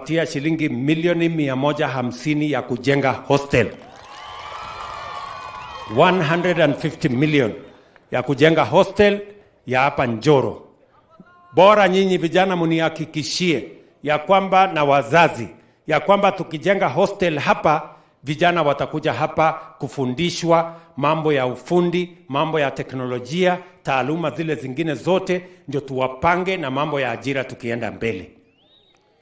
tumewapatia shilingi milioni 150 ya kujenga hostel. 150 million ya kujenga hostel ya hapa Njoro. Bora nyinyi vijana munihakikishie ya kwamba na wazazi ya kwamba tukijenga hostel hapa, vijana watakuja hapa kufundishwa mambo ya ufundi, mambo ya teknolojia, taaluma zile zingine zote, ndio tuwapange na mambo ya ajira tukienda mbele.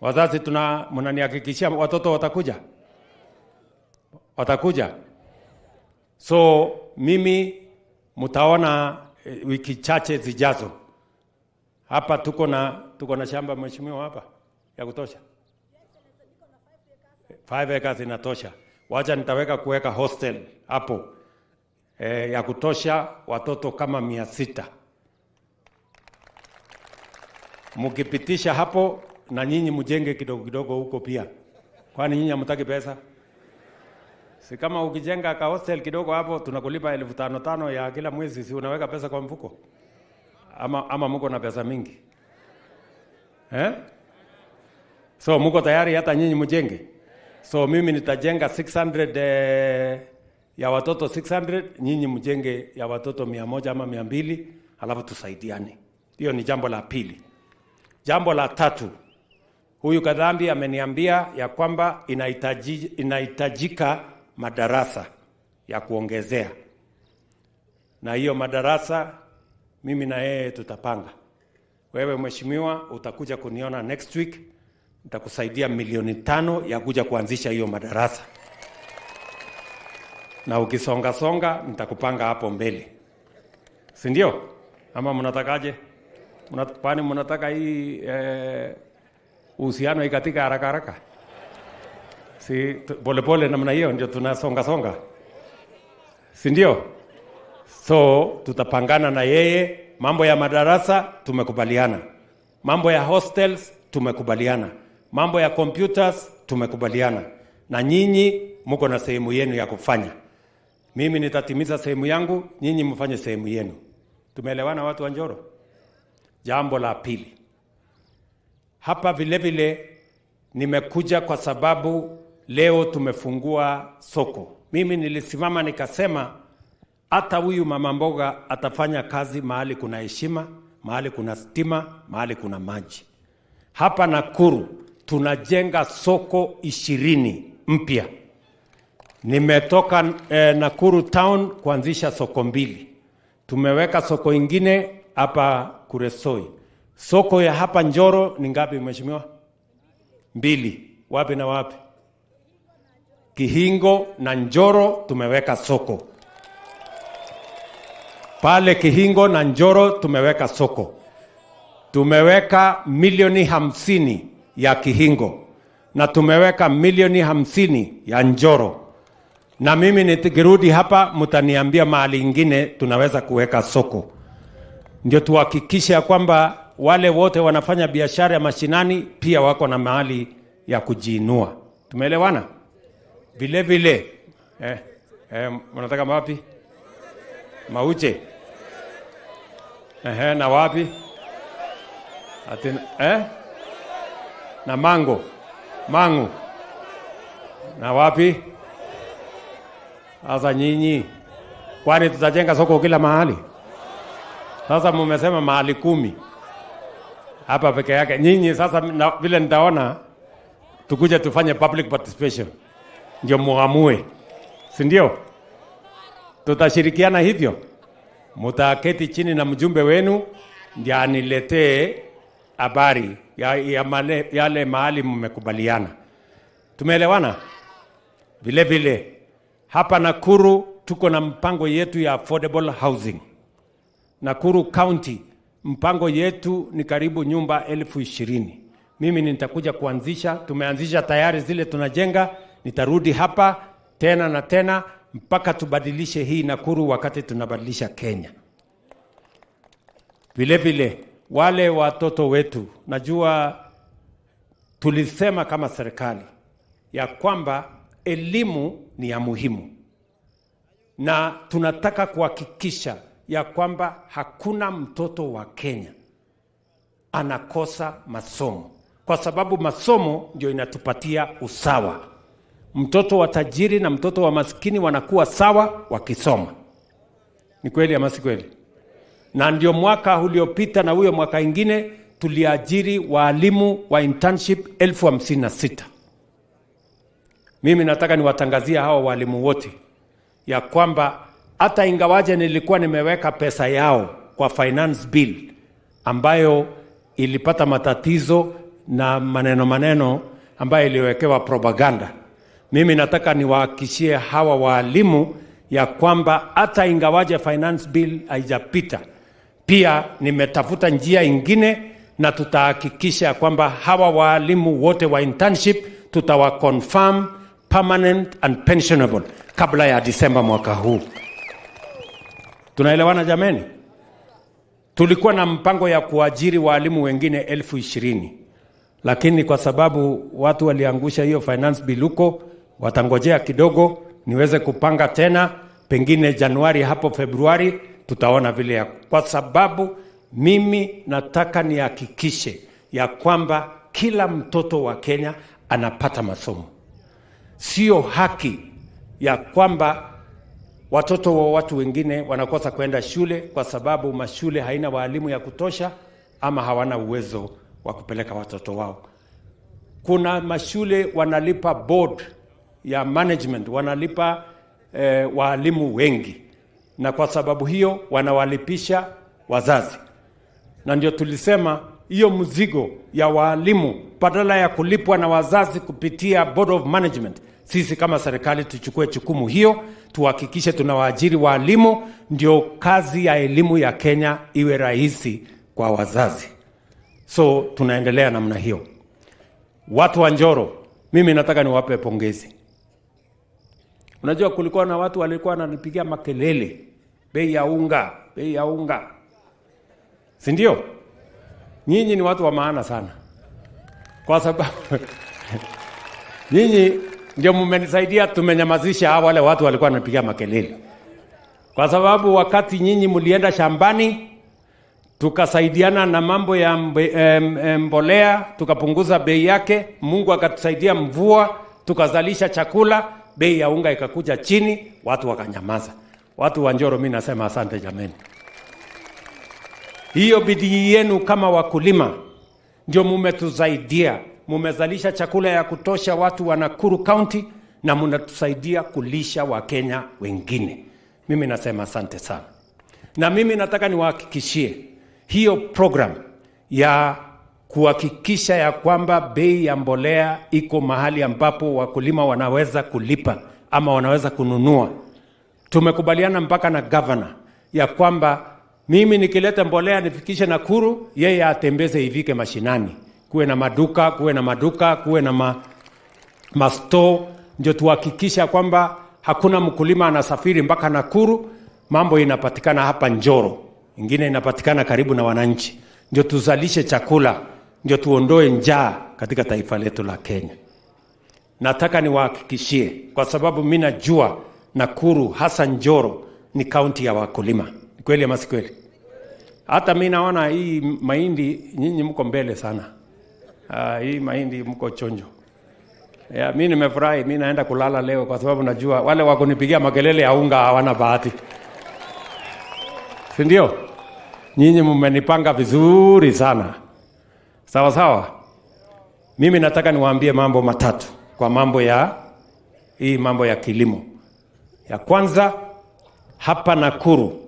Wazazi mnanihakikishia watoto watakuja? Watakuja? So mimi mtaona wiki chache zijazo. Hapa tuko na shamba mheshimiwa hapa ya kutosha. 5 acres inatosha. Wacha nitaweka kuweka hostel hapo ya kutosha watoto kama 600. Mkipitisha hapo na nyinyi mjenge kidogo kidogo huko pia. Kwani nyinyi hamtaki pesa? Si kama ukijenga ka hostel kidogo hapo tunakulipa 5,500 ya kila mwezi, si unaweka pesa kwa mfuko? Ama mko na pesa mingi? So mko tayari hata nyinyi mjenge? So mimi nitajenga 600 ya watoto 600, nyinyi mjenge ya watoto 100 ama 200, alafu tusaidiane. Hiyo ni jambo la pili. Jambo la tatu, huyu Kadhambi ameniambia ya kwamba inahitajika madarasa ya kuongezea. Na hiyo madarasa mimi na yeye tutapanga. Wewe mheshimiwa utakuja kuniona next week, nitakusaidia 5 milioni ya kuja kuanzisha hiyo madarasa. Na ukisonga nitakupanga hapo mbele. Si ndio? Ama mnatakaje? Kwani mnataka hii uhusiano ikatika haraka haraka? Si pole namna hiyo ndio tunasonga. Si ndio? So tutapangana na yeye. Mambo ya madarasa tumekubaliana. Mambo ya hostels tumekubaliana. Mambo ya computers tumekubaliana. Na nyinyi mko na sehemu yenu ya kufanya. Mimi nitatimiza sehemu yangu, nyinyi mfanye sehemu yenu. Tumeelewana watu wa Njoro? Jambo la pili. Hapa vile nimekuja kwa sababu leo tumefungua soko. Mimi nilisimama nikasema hata huyu mama mboga atafanya kazi mahali kuna heshima, mahali kuna stima, mahali kuna maji. Hapa Nakuru tunajenga soko 20 mpya. Nimetoka Nakuru town kuanzisha soko 2. Tumeweka soko ingine hapa Kuresoi. Soko ya hapa Njoro ni ngapi mheshimiwa? 2. Wapi na wapi? Kihingo na Njoro tumeweka soko. Pale Kihingo na Njoro tumeweka soko. Tumeweka 50 ya Kihingo na tumeweka 50 ya Njoro. Na mimi nikirudi hapa mtaniambia mahali ingine tunaweza kuweka soko. Ndio tuhakikishe kwamba wale wote wanafanya biashara ya mashinani pia wako na mahali ya kujiinua. Tumeelewana? Vile mnataka wapi? Mauche. Na wapi? Na Mangu. Na wapi? Sasa nyinyi, kwani tutajenga soko kila mahali? Sasa mmesema mahali 10 hapa peke yake. Nyinyi sasa vile nitaona tukuje tufanye public participation ndio muamue, si ndio? Tutashirikiana hivyo. Mutaketi chini na mjumbe wenu ndio aniletee habari yale mahali mmekubaliana. Tumeelewana? Vile hapa Nakuru tuko na mpango yetu ya affordable housing. Nakuru County mpango yetu ni karibu nyumba 20,000. Mimi nitakuja kuanzisha, tumeanzisha tayari zile tunajenga, nitarudi hapa tena na tena mpaka tubadilishe hii Nakuru wakati tunabadilisha Kenya. Vile wale watoto wetu, najua tulisema kama serikali ya kwamba elimu ni ya muhimu. Na tunataka kuhakikisha ya kwamba hakuna mtoto wa Kenya anakosa masomo. kwa sababu masomo ndio inatupatia usawa. Mtoto wa tajiri na mtoto wa maskini wanakuwa sawa wakisoma. Ni kweli ama si kweli? Na ndio mwaka uliopita na huyo mwaka ingine tuliajiri walimu wa internship 56,000. Mimi nataka niwatangazia hao walimu wote ya kwamba hata ingawaje nilikuwa nimeweka pesa yao kwa finance bill ambayo ilipata matatizo na maneno ambayo iliwekewa propaganda, mimi nataka niwahakikishie hawa walimu ya kwamba hata ingawaje finance bill haijapita, pia nimetafuta njia ingine na tutahakikisha kwamba hawa walimu wote wa internship tutawa confirm permanent and pensionable kabla ya Disemba mwaka huu. Tunaelewana jameni? Tulikuwa na mpango ya kuajiri walimu wengine 20,000, lakini kwa sababu watu waliangusha hiyo finance bill huko, watangojea kidogo niweze kupanga tena, pengine Januari hapo Februari tutaona vile ya, kwa sababu mimi nataka nihakikishe ya kwamba kila mtoto wa Kenya anapata masomo. Sio haki ya kwamba watoto wa watu wengine wanakosa kwenda shule kwa sababu mashule haina walimu ya kutosha ama hawana uwezo wa kupeleka watoto wao. Kuna mashule wanalipa board ya management, wanalipa walimu wengi, na kwa sababu hiyo wanawalipisha wazazi. Na ndio tulisema hiyo mzigo ya walimu badala ya kulipwa na wazazi kupitia board of management, sisi kama serikali tuchukue jukumu hiyo, tuhakikishe tunawaajiri walimu, ndio kazi ya elimu ya Kenya iwe rahisi kwa wazazi. So tunaendelea namna hiyo. Watu wa Njoro, mimi nataka niwape pongezi. Unajua kulikuwa na watu walikuwa wananipigia makelele, bei ya unga, bei ya unga. Si ndio? Nyinyi ni watu wa maana sana. Kwa sababu nyinyi ndio mmenisaidia tumenyamazisha wale watu walikuwa wanapigia makelele. Kwa sababu wakati nyinyi mlienda shambani, tukasaidiana na mambo ya mbolea, tukapunguza bei yake, Mungu akatusaidia mvua, tukazalisha chakula, bei ya unga ikakuja chini, watu wakanyamaza. Watu wa Njoro, mimi nasema asante jameni. Hiyo bidii yenu kama wakulima ndio mumetusaidia, mumezalisha chakula ya kutosha watu wa Nakuru County na mnatusaidia kulisha Wakenya wengine. Mimi nasema asante sana. Na mimi nataka niwahakikishie hiyo program ya kuhakikisha ya kwamba bei ya mbolea iko mahali ambapo wakulima wanaweza kulipa ama wanaweza kununua. Tumekubaliana mpaka na governor ya kwamba mimi nikileta mbolea nifikishe Nakuru, yeye atembeze ifike mashinani. Kuwe na maduka, kuwe na store, ndio tuhakikisha kwamba hakuna mkulima anasafiri mpaka Nakuru, mambo inapatikana hapa Njoro. Ingine inapatikana karibu na wananchi. Ndio tuzalishe chakula, ndio tuondoe njaa katika taifa letu la Kenya. Nataka niwahakikishie kwa sababu mimi najua Nakuru hasa Njoro ni kaunti ya wakulima. Kweli ama si kweli? Hata mimi naona hii mahindi nyinyi mko mbele sana. Hii mahindi mko chonjo. Mimi nimefurahi, mimi naenda kulala leo kwa sababu najua wale wako nipigia makelele ya unga hawana bahati. Si ndio? Nyinyi mmenipanga vizuri sana. Sawa sawa. Mimi nataka niwaambie mambo matatu kwa mambo ya kilimo. Ya kwanza, hapa Nakuru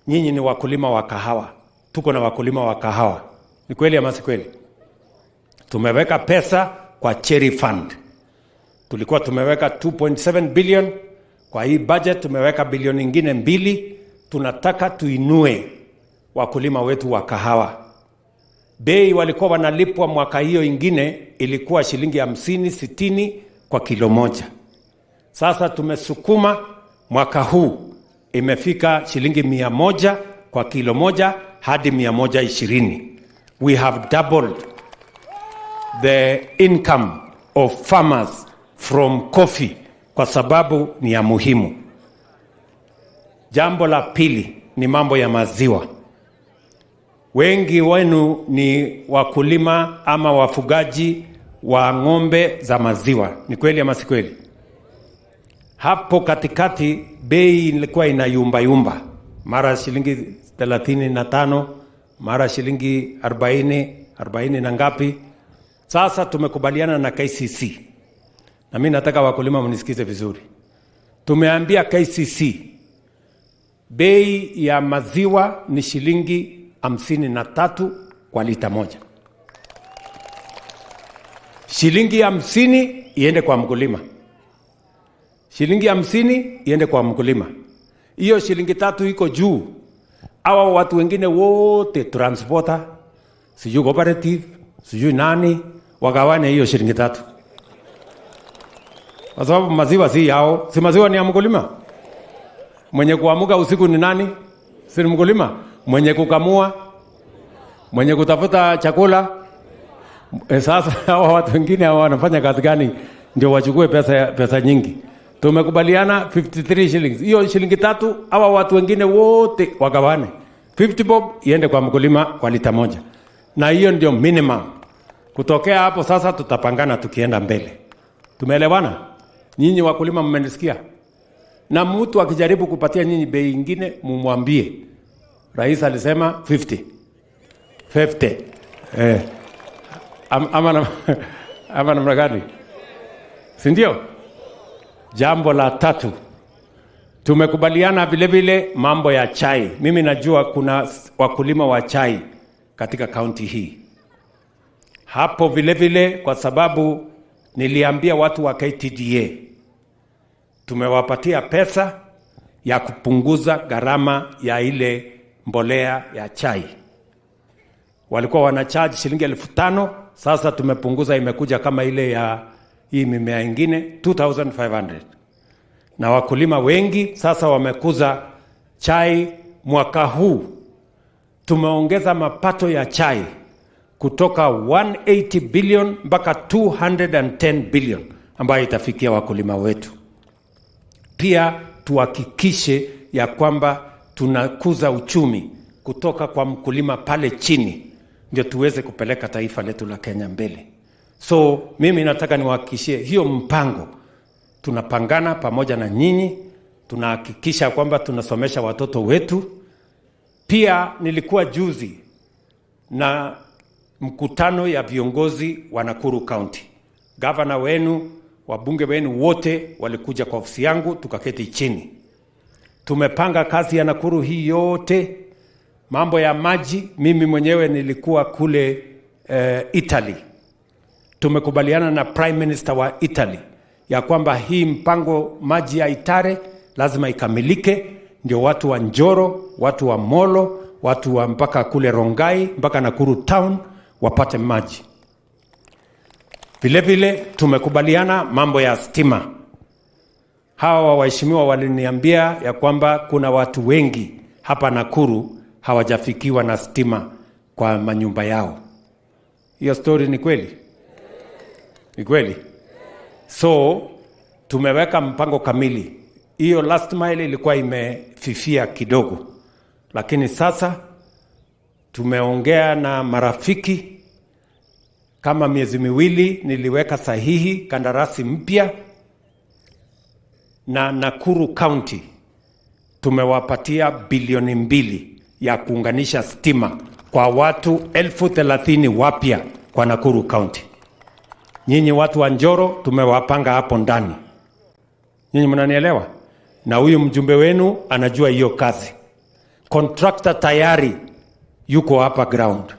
nyinyi ni wakulima wa kahawa. Tuko na wakulima wa kahawa. Ni kweli ama si kweli? Tumeweka pesa kwa Cherry Fund. Tulikuwa tumeweka 2.7 billion. Kwa hii budget tumeweka bilioni nyingine 2. Tunataka tuinue wakulima wetu wa kahawa. Bei walikuwa wanalipwa mwaka hiyo ingine ilikuwa shilingi 50-60 kwa kilo moja. Sasa tumesukuma mwaka huu imefika shilingi 100 kwa kilo moja hadi 120. We have doubled the income of farmers from coffee kwa sababu ni ya muhimu. Jambo la pili ni mambo ya maziwa. Wengi wenu ni wakulima ama wafugaji wa ng'ombe za maziwa. Ni kweli ama si kweli? Hapo katikati bei ilikuwa inayumba yumba. Mara shilingi 35, mara shilingi 40 na ngapi. Sasa tumekubaliana na KCC. Na mimi nataka wakulima mnisikize vizuri. Tumeambia KCC bei ya maziwa ni shilingi 53 kwa lita moja. Shilingi 50 iende kwa mkulima. Shilingi 50 iende kwa mkulima. Hiyo shilingi 3 iko juu. Hawa watu wengine wote, transporter, sijui cooperative, sijui nani, wagawane hiyo shilingi 3. Kwa sababu maziwa si yao. Si maziwa ni ya mkulima. Mwenye kuamuka usiku ni nani? Si mkulima. Mwenye kukamua, mwenye kutafuta chakula. Sasa hawa watu wengine hawa wanafanya kazi gani ndio wachukue pesa nyingi? Tumekubaliana 53 shillings. Hiyo shilingi 3 hawa watu wengine wote wagawane. 50 bob iende kwa mkulima kwa lita moja. Na hiyo ndio minimum. Kutokea hapo sasa tutapangana tukienda mbele. Tumeelewana? Nyinyi wakulima mmenisikia? Na mtu akijaribu kupatia nyinyi bei nyingine mumwambie. Rais alisema 50. Ama namna gani? Si ndio? Jambo la 3. Tumekubaliana vile vile mambo ya chai. Mimi najua kuna wakulima wa chai katika kaunti hii. Hapo vile vile kwa sababu niliambia watu wa KTDA tumewapatia pesa ya kupunguza gharama ya ile mbolea ya chai. Walikuwa wanacharge shilingi 5,000, sasa tumepunguza imekuja kama ile ya hii mimea ingine 2,500. Na wakulima wengi sasa wamekuza chai. Mwaka huu tumeongeza mapato ya chai kutoka 180 billion mpaka 210 billion ambayo itafikia wakulima wetu. Pia tuhakikishe ya kwamba tunakuza uchumi kutoka kwa mkulima pale chini ndio tuweze kupeleka taifa letu la Kenya mbele. So mimi nataka niwahakikishie hiyo mpango tunapangana pamoja na nyinyi, tunahakikisha kwamba tunasomesha watoto wetu. Pia nilikuwa juzi na mkutano ya viongozi wa Nakuru County. Gavana wenu, wabunge wenu wote walikuja kwa ofisi yangu tukaketi chini. Tumepanga kazi ya Nakuru hii yote. Mambo ya maji, mimi mwenyewe nilikuwa kule Italy. Tumekubaliana na Prime Minister wa Italy ya kwamba hii mpango maji ya Itare lazima ikamilike, ndio watu wa Njoro, watu wa Molo, watu wa mpaka kule Rongai, mpaka Nakuru town wapate maji. Vile vile tumekubaliana mambo ya stima. Hawa waheshimiwa waliniambia ya kwamba kuna watu wengi hapa Nakuru hawajafikiwa na stima kwa manyumba yao. Hiyo story ni kweli? Ni kweli? So tumeweka mpango kamili. Hiyo last mile ilikuwa imefifia kidogo, lakini sasa tumeongea na marafiki. Kama miezi miwili niliweka sahihi kandarasi mpya na Nakuru County tumewapatia bilioni 2 ya kuunganisha stima kwa watu 30,000 wapya kwa Nakuru County. Nyinyi watu wa Njoro tumewapanga hapo ndani. Nyinyi mnanielewa? Na huyu mjumbe wenu anajua hiyo kazi. Contractor tayari yuko hapa ground.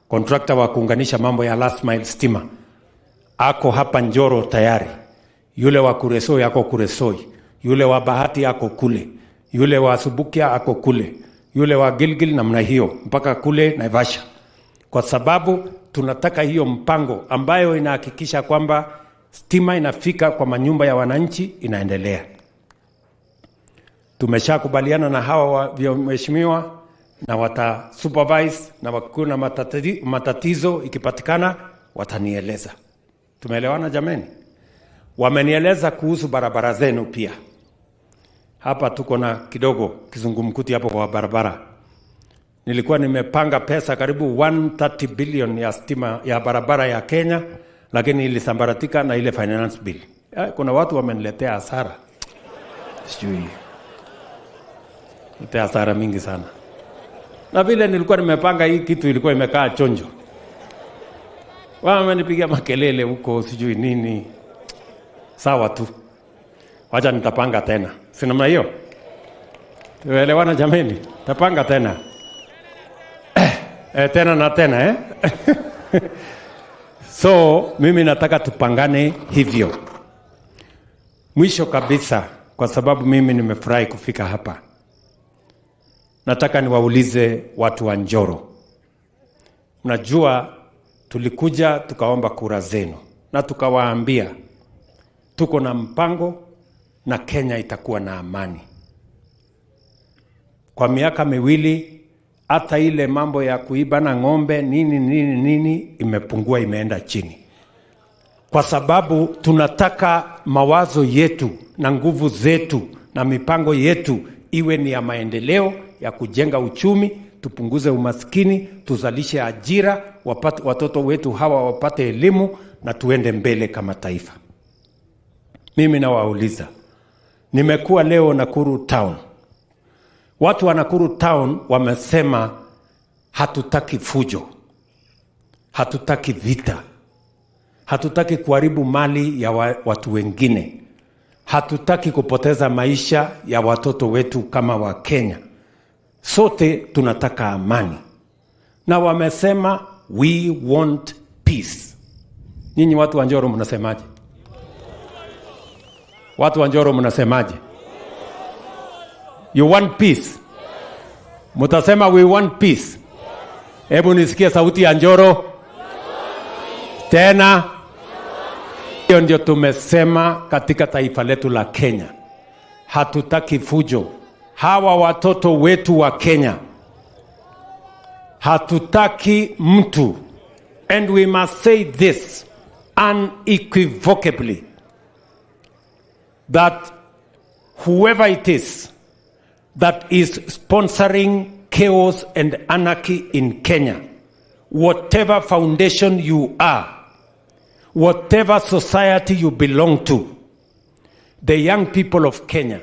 Contractor wa kuunganisha mambo ya last mile stima ako hapa Njoro tayari. Yule wa Kuresoi ako Kuresoi, yule wa Bahati ako kule, yule wa Subukia ako kule, yule wa Gilgil namna hiyo mpaka kule Naivasha. Kwa sababu tunataka hiyo mpango ambayo inahakikisha kwamba stima inafika kwa manyumba ya wananchi inaendelea. Tumeshakubaliana na hawa waheshimiwa na wata supervise, na wakuna matatizo ikipatikana watanieleza. Tumeelewana jameni? Wamenieleza kuhusu barabara zenu pia. Hapa tuko na kidogo kizungumkuti hapo kwa barabara. nilikuwa nimepanga pesa karibu 130 billion ya stima ya barabara ya Kenya, lakini ilisambaratika na ile finance bill. Kuna watu wameniletea hasara. Sijui. Niletea hasara mingi sana. Na vile nilikuwa nimepanga hii kitu ilikuwa imekaa chonjo. Wamenipigia makelele huko sijui nini. Sawa tu. Wacha nitapanga tena. Si namna hiyo? Tuelewana jameni? Tapanga tena. Tena na tena So mimi nataka tupangane hivyo. Mwisho kabisa, kwa sababu mimi nimefurahi kufika hapa, nataka niwaulize watu wa Njoro. Mnajua tulikuja tukaomba kura zenu na tukawaambia tuko na mpango na Kenya itakuwa na amani. Kwa miaka miwili hata ile mambo ya kuiba na ng'ombe nini imepungua, imeenda chini. Kwa sababu tunataka mawazo yetu na nguvu zetu na mipango yetu iwe ni ya maendeleo, ya kujenga uchumi, tupunguze umaskini, tuzalishe ajira, watoto wetu hawa wapate elimu na tuende mbele kama taifa. Mimi nawauliza, nimekuwa leo Nakuru town. Watu wa Nakuru town wamesema hatutaki fujo, hatutaki vita, hatutaki kuharibu mali ya watu wengine, hatutaki kupoteza maisha ya watoto wetu kama wa Kenya. Sote tunataka amani. Na wamesema we want peace. Nyinyi watu wa Njoro mnasemaje? Watu wa Njoro mnasemaje? You want peace? Mutasema we want peace. Hebu nisikie sauti ya Njoro. Tena. Hiyo ndio tumesema katika taifa letu la Kenya. Hatutaki fujo. Hawa watoto wetu wa Kenya. Hatutaki mtu. And we must say this unequivocally, that whoever it is that is sponsoring chaos and anarchy in Kenya, whatever foundation you are, whatever society you belong to, the young people of Kenya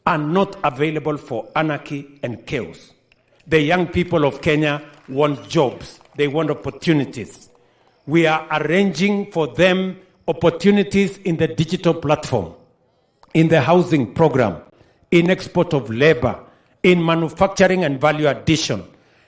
are not available for anarchy and chaos. The young people of Kenya want jobs. They want opportunities. We are arranging for them opportunities in the digital platform, in the housing program, in export of labor, in manufacturing and value addition.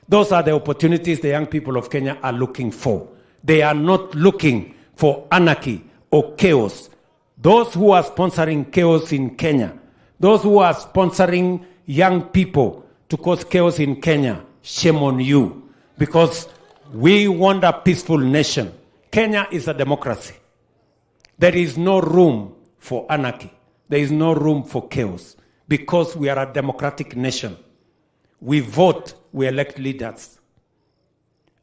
Those are the opportunities the young people of Kenya are looking for. They are not looking for anarchy or chaos. Those who are sponsoring chaos in Kenya, those who are sponsoring young people to cause chaos in Kenya, shame on you. Because we want a peaceful nation. Kenya is a democracy. There is no room for anarchy. There is no room for chaos. Because we are a democratic nation. We vote, we elect leaders.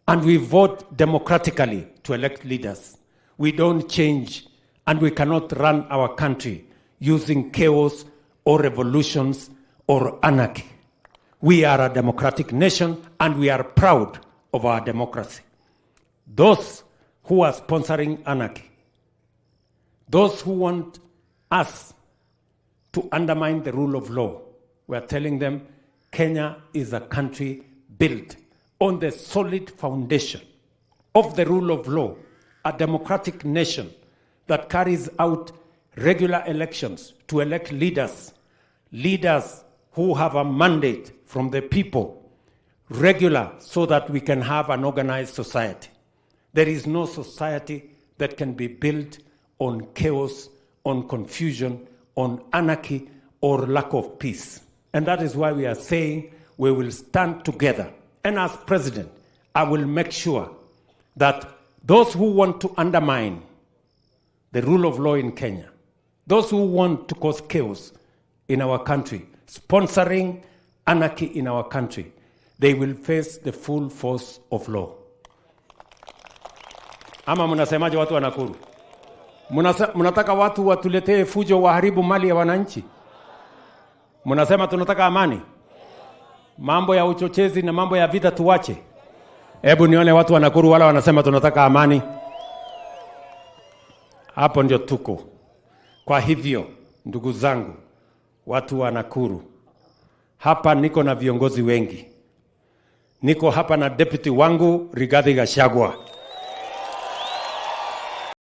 And we vote democratically to elect leaders. We don't change, and we cannot run our country using chaos or revolutions or anarchy. We are a democratic nation, and we are proud of our democracy. Those who are sponsoring anarchy, those who want us to undermine the rule of law, we are telling them Kenya is a country built on the solid foundation of the rule of law, a democratic nation that carries out regular elections to elect leaders, leaders who have a mandate from the people, regular, so that we can have an organized society. There is no society that can be built on chaos, on confusion, on anarchy, or lack of peace. And that is why we are saying we will stand together. And as president, I will make sure that those who want to undermine the rule of law in Kenya, those who want to cause chaos in our country, sponsoring anarchy in our country, they will face the full force of law. Ama mnasemaje watu wa Nakuru? Mnataka watu watuletee fujo, waharibu mali ya wananchi? Mnasema tunataka amani? Mambo ya uchochezi na mambo ya vita tuwache. Hebu nione watu wa Nakuru wala wanasema tunataka amani. Hapo ndio tuko. Kwa hivyo, ndugu zangu, watu wa Nakuru, hapa niko na viongozi wengi. Niko hapa na deputy wangu Rigathi Gachagua.